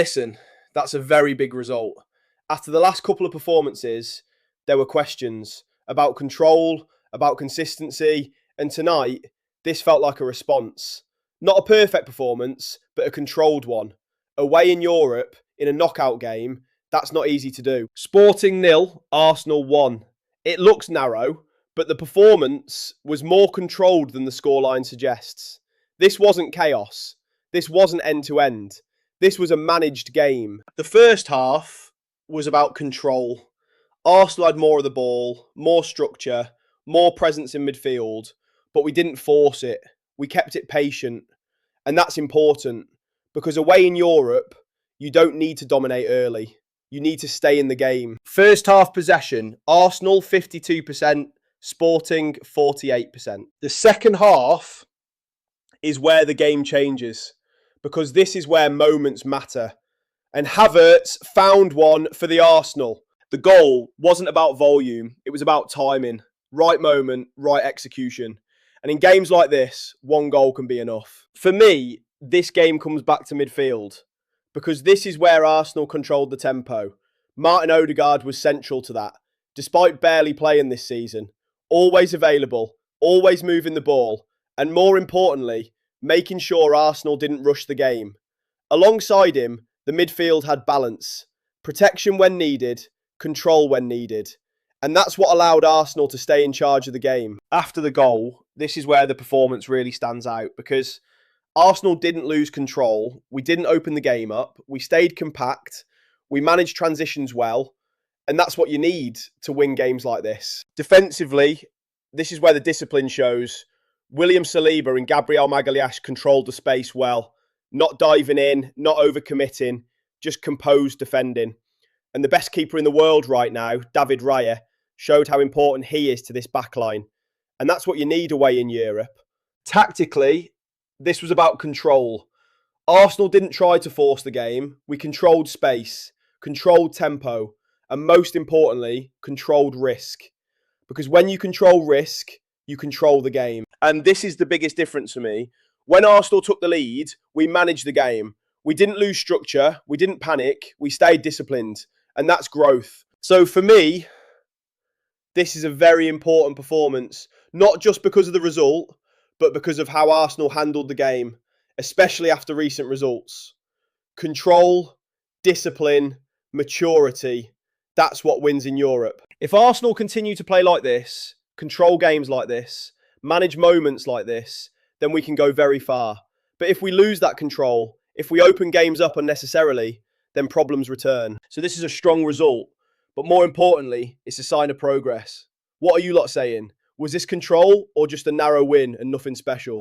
listen, that's a very big result. After the last couple of performances, there were questions about control, about consistency, and tonight, this felt like a response. Not a perfect performance, but a controlled one. Away in Europe, in a knockout game, that's not easy to do. Sporting 0, Arsenal 1. It looks narrow, but the performance was more controlled than the scoreline suggests. This wasn't chaos. This wasn't end-to-end. This was a managed game. The first half was about control. Arsenal had more of the ball, more structure, more presence in midfield, but we didn't force it. We kept it patient. And that's important because away in Europe, you don't need to dominate early. You need to stay in the game. First half possession, Arsenal 52%, Sporting 48%. The second half is where the game changes because this is where moments matter. And Havertz found one for the Arsenal. The goal wasn't about volume, it was about timing. Right moment, right execution. And in games like this, one goal can be enough. For me, this game comes back to midfield because this is where Arsenal controlled the tempo. Martin Odegaard was central to that, despite barely playing this season. Always available, always moving the ball, and more importantly, making sure Arsenal didn't rush the game. Alongside him, the midfield had balance, protection when needed, control when needed. And that's what allowed Arsenal to stay in charge of the game. After the goal, this is where the performance really stands out because Arsenal didn't lose control. We didn't open the game up. We stayed compact. We managed transitions well. And that's what you need to win games like this. Defensively, this is where the discipline shows. William Saliba and Gabriel Magalhaes controlled the space well. Not diving in, not overcommitting, just composed defending. And the best keeper in the world right now, David Raya, showed how important he is to this backline. And that's what you need away in Europe. Tactically, this was about control. Arsenal didn't try to force the game. We controlled space, controlled tempo, and most importantly, controlled risk. Because when you control risk, you control the game. And this is the biggest difference for me. When Arsenal took the lead, we managed the game. We didn't lose structure. We didn't panic. We stayed disciplined. And that's growth. So for me, this is a very important performance. Not just because of the result, but because of how Arsenal handled the game, especially after recent results. Control, discipline, maturity. That's what wins in Europe. If Arsenal continue to play like this, control games like this, manage moments like this, then we can go very far. But if we lose that control, if we open games up unnecessarily, then problems return. So this is a strong result, but more importantly, it's a sign of progress. What are you lot saying? Was this control or just a narrow win and nothing special?